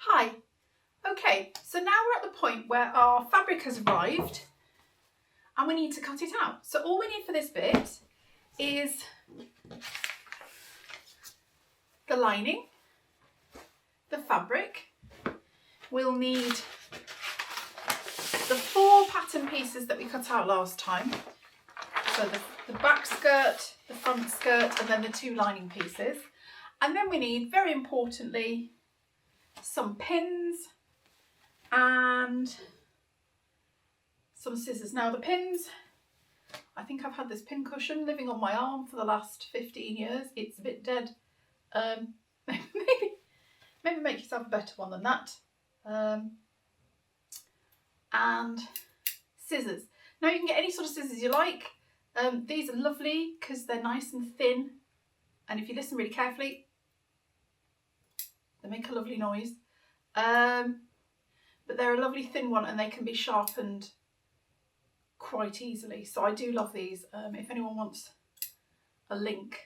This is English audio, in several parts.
Hi. Okay, so now we're at the point where our fabric has arrived and we need to cut it out. So all we need for this bit is the lining, the fabric. We'll need the 4 pattern pieces that we cut out last time. So the back skirt, the front skirt, and then the 2 lining pieces. And then we need, very importantly, some pins and some scissors. Now the pins, I think I've had this pin cushion living on my arm for the last 15 years. It's a bit dead. Maybe make yourself a better one than that. And scissors. Now you can get any sort of scissors you like. These are lovely because they're nice and thin, and if you listen really carefully, they make a lovely noise. But they're a lovely thin one and they can be sharpened quite easily. So I do love these. If anyone wants a link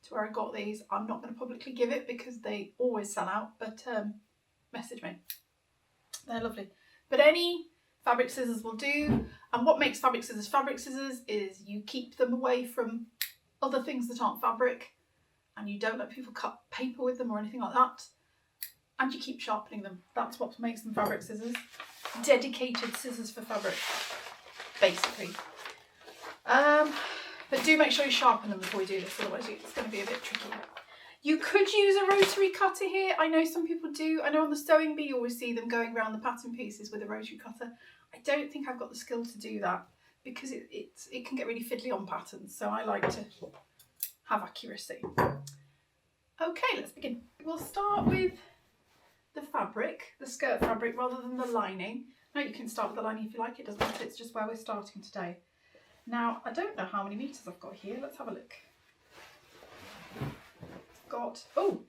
to where I got these, I'm not going to publicly give it because they always sell out, but message me. They're lovely. But any fabric scissors will do. And what makes fabric scissors is you keep them away from other things that aren't fabric, and you don't let people cut paper with them or anything like that. And you keep sharpening them. That's what makes them fabric scissors. Dedicated scissors for fabric, basically. But do make sure you sharpen them before you do this, otherwise it's going to be a bit tricky. You could use a rotary cutter here. I know some people do. I know on the sewing bee you always see them going around the pattern pieces with a rotary cutter. I don't think I've got the skill to do that because it can get really fiddly on patterns. So I like to have accuracy. Okay, let's begin. We'll start with the fabric, the skirt fabric, rather than the lining. Now you can start with the lining if you like, it doesn't matter, it's just where we're starting today. Now, I don't know how many meters I've got here, let's have a look. Oh,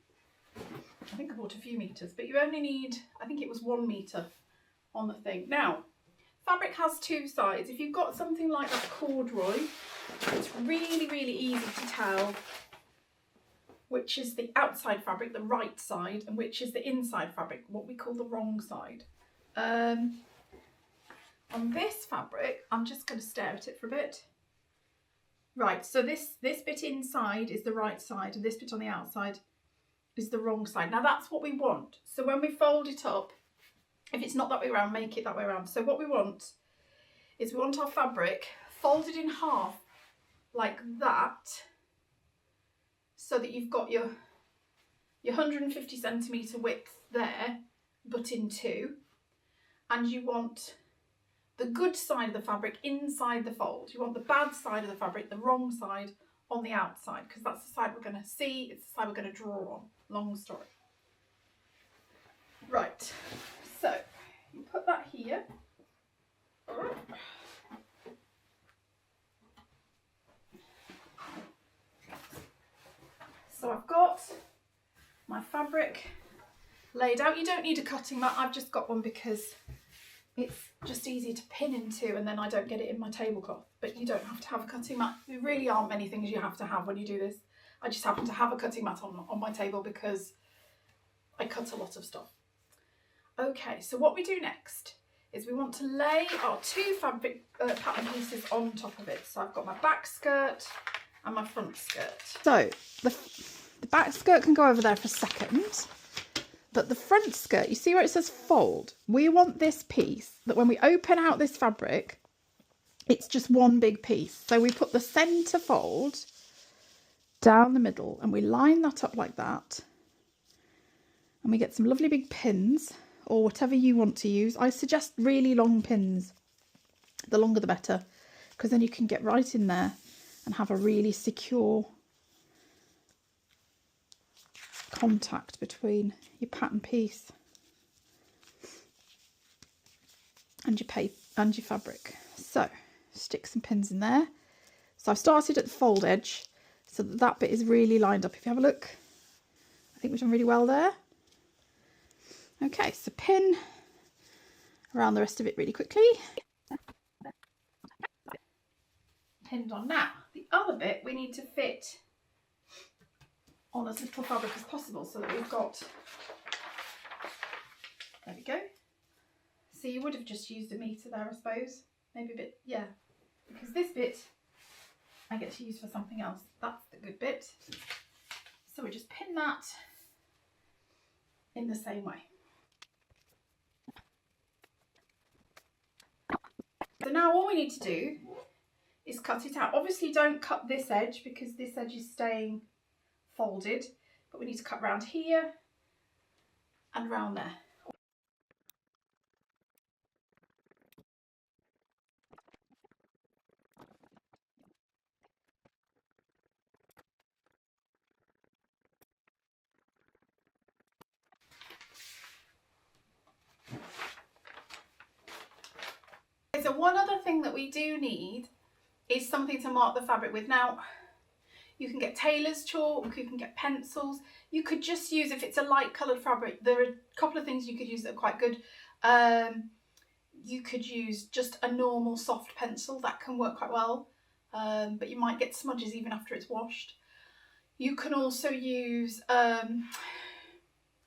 I think I bought a few meters, but you only need, I think it was 1 meter on the thing. Now, fabric has 2 sides. If you've got something like that corduroy, it's really, really easy to tell which is the outside fabric, the right side, and which is the inside fabric, what we call the wrong side. On this fabric, I'm just going to stare at it for a bit. Right, so this bit inside is the right side, and this bit on the outside is the wrong side. Now that's what we want. So when we fold it up, if it's not that way around, make it that way around. So what we want is we want our fabric folded in half like that, so that you've got your 150 centimetre width there, but in 2. And you want the good side of the fabric inside the fold. You want the bad side of the fabric, the wrong side, on the outside, because that's the side we're going to see, it's the side we're going to draw on. Long story. Right, so you put that here. So I've got my fabric laid out. You don't need a cutting mat, I've just got one because it's just easy to pin into and then I don't get it in my tablecloth. But you don't have to have a cutting mat. There really aren't many things you have to have when you do this. I just happen to have a cutting mat on my table because I cut a lot of stuff. Okay, so what we do next is we want to lay our 2 fabric pattern pieces on top of it. So I've got my back skirt and my front skirt. So the back skirt can go over there for a second, but the front skirt, you see where it says fold? We want this piece that when we open out this fabric, it's just one big piece. So we put the centre fold down the middle and we line that up like that. And we get some lovely big pins or whatever you want to use. I suggest really long pins. The longer the better, because then you can get right in there and have a really secure contact between your pattern piece and your fabric. So stick some pins in there. So I've started at the fold edge so that bit is really lined up. If you have a look, I think we've done really well there. Okay, so pin around the rest of it really quickly. Pinned on. Now the other bit we need to fit on as little fabric as possible so that we've got There we go. So you would have just used a metre there, I suppose. Maybe a bit, yeah. Because this bit I get to use for something else. That's the good bit. So we just pin that in the same way. So now all we need to do is cut it out. Obviously don't cut this edge because this edge is staying folded, but we need to cut round here and round there. So one other thing that we do need is something to mark the fabric with. Now, you can get tailor's chalk, you can get pencils. You could just use, if it's a light coloured fabric, there are a couple of things you could use that are quite good. You could use just a normal soft pencil, that can work quite well, but you might get smudges even after it's washed. You can also use, I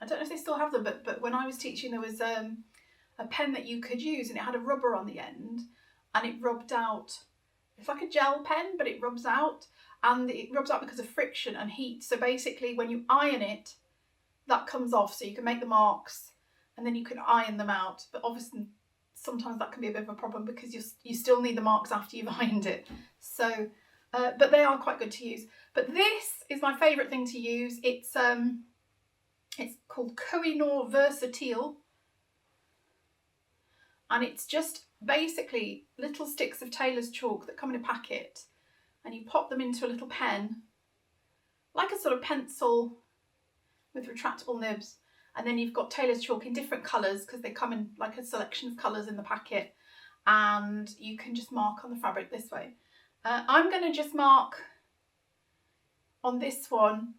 don't know if they still have them, but when I was teaching there was a pen that you could use and it had a rubber on the end and it rubbed out. It's like a gel pen, but it rubs out, and it rubs out because of friction and heat. So basically when you iron it, that comes off, so you can make the marks and then you can iron them out. But obviously sometimes that can be a bit of a problem because you still need the marks after you've ironed it. So, but they are quite good to use. But this is my favourite thing to use. It's called Kohinoor Versatile. And it's just basically little sticks of tailor's chalk that come in a packet, and you pop them into a little pen, like a sort of pencil with retractable nibs, and then you've got tailor's chalk in different colours because they come in like a selection of colours in the packet, and you can just mark on the fabric this way. I'm going to just mark on this one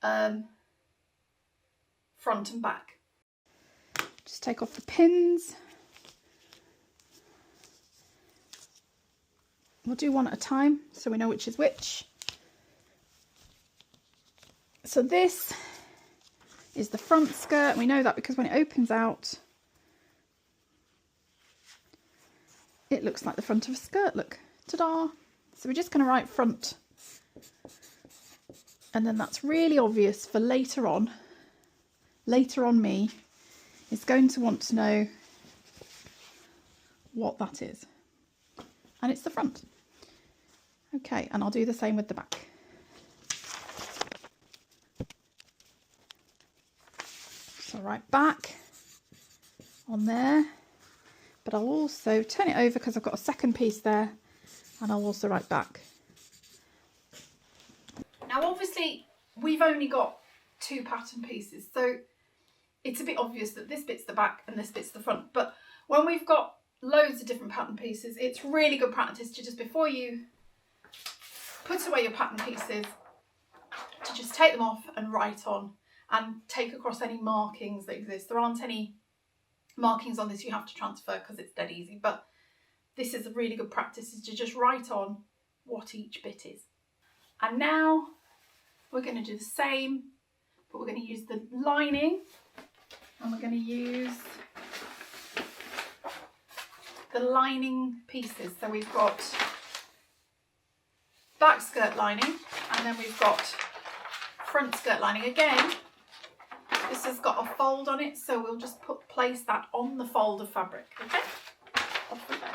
front and back. Just take off the pins. We'll do one at a time so we know which is which. So this is the front skirt. We know that because when it opens out, it looks like the front of a skirt. Look, ta-da! So we're just going to write front. And then that's really obvious for later on. Later on me is going to want to know what that is. And it's the front. Okay, and I'll do the same with the back. So write back on there, but I'll also turn it over because I've got a second piece there, and I'll also write back. Now obviously we've only got 2 pattern pieces, so it's a bit obvious that this bit's the back and this bit's the front, but when we've got loads of different pattern pieces, it's really good practice to just, before you put away your pattern pieces, to just take them off and write on and take across any markings that exist. There aren't any markings on this you have to transfer because it's dead easy, but this is a really good practice, is to just write on what each bit is. And now we're going to do the same, but we're going to use the lining, and we're going to use the lining pieces. So we've got back skirt lining, and then we've got front skirt lining. Again, this has got a fold on it, so we'll just place that on the fold of fabric. Okay, off we go.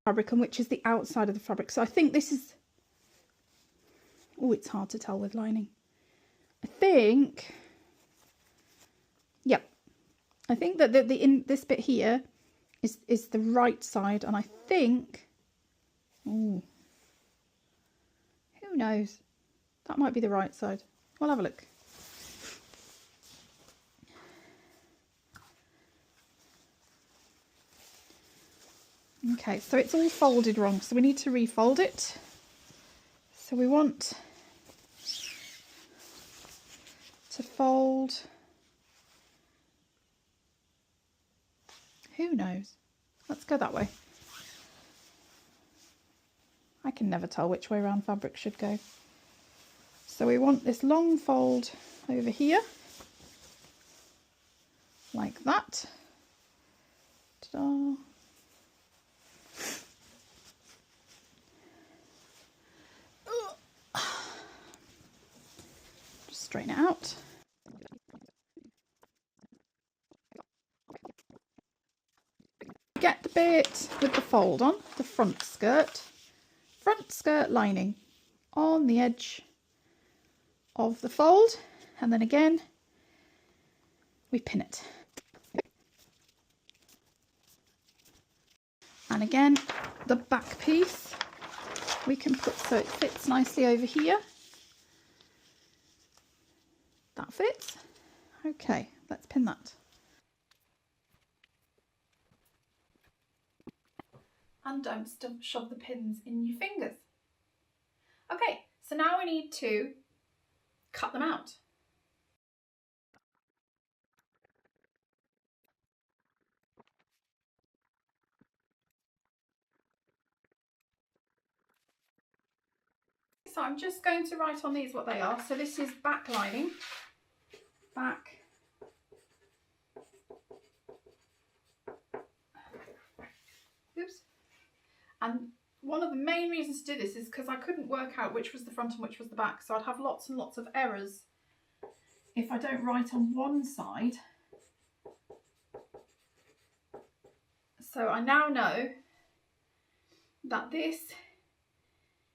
Fabric, and which is the outside of the fabric. So I think this is, oh, it's hard to tell with lining. I think, yep, I think that in this bit here is the right side, and I think, oh, who knows, that might be the right side. We'll have a look. Okay, so it's all folded wrong, so we need to refold it. So we want to fold, who knows, let's go that way. I can never tell which way around fabric should go. So we want this long fold over here, like that. Ta-da. Just straighten it out. Get the bit with the fold on, the front skirt lining on the edge of the fold, and then again we pin it. And again, the back piece we can put so it fits nicely over here. That fits. Okay, let's pin that. And don't shove the pins in your fingers. Okay, so now we need to cut them out. So I'm just going to write on these what they are. So this is back lining, back, oops. And one of the main reasons to do this is because I couldn't work out which was the front and which was the back. So I'd have lots and lots of errors if I don't write on one side. So I now know that this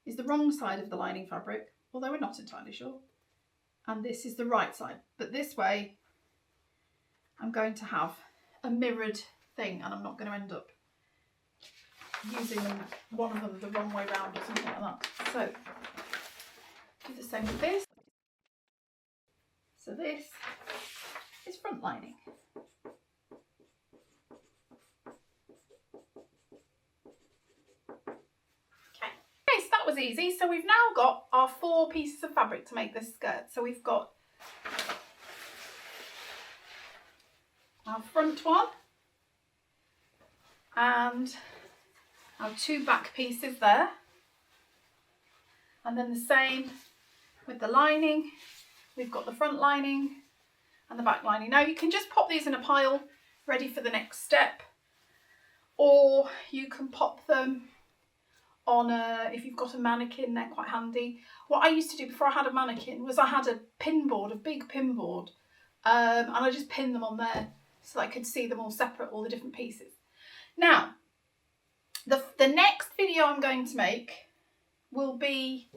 is the wrong side of the lining fabric, although we're not entirely sure. And this is the right side. But this way, I'm going to have a mirrored thing, and I'm not going to end up using one of them the wrong way round or something like that. So do the same with this. So this is front lining. Okay, so that was easy. So we've now got our 4 pieces of fabric to make this skirt. So we've got our front one and our 2 back pieces there, and then the same with the lining. We've got the front lining and the back lining. Now you can just pop these in a pile ready for the next step, or you can pop them on if you've got a mannequin, they're quite handy. What I used to do before I had a mannequin was I had a pin board, a big pin board, and I just pinned them on there so I could see them all separate, all the different pieces. Now, the next video I'm going to make will be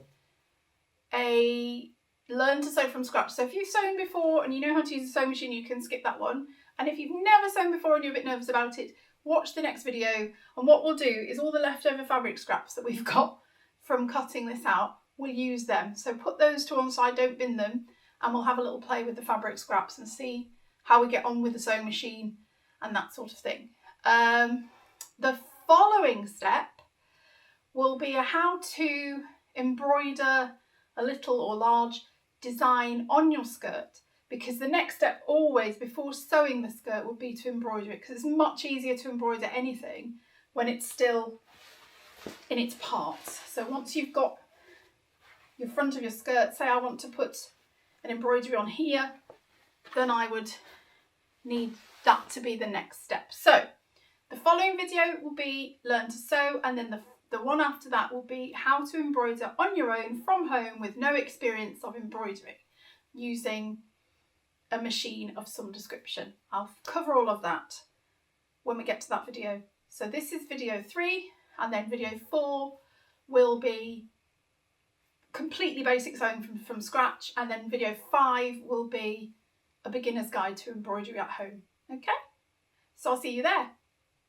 a learn to sew from scratch. So if you've sewn before and you know how to use a sewing machine, you can skip that one. And if you've never sewn before and you're a bit nervous about it, watch the next video. And what we'll do is all the leftover fabric scraps that we've got from cutting this out, we'll use them. So put those to one side, don't bin them, and we'll have a little play with the fabric scraps and see how we get on with the sewing machine and that sort of thing. The following step will be a how to embroider a little or large design on your skirt, because the next step always before sewing the skirt would be to embroider it, because it's much easier to embroider anything when it's still in its parts. So once you've got your front of your skirt, say I want to put an embroidery on here, then I would need that to be the next step. So the following video will be learn to sew, and then the one after that will be how to embroider on your own from home with no experience of embroidery using a machine of some description. I'll cover all of that when we get to that video. So this is video 3, and then video 4 will be completely basic sewing from scratch, and then video 5 will be a beginner's guide to embroidery at home. Okay, so I'll see you there.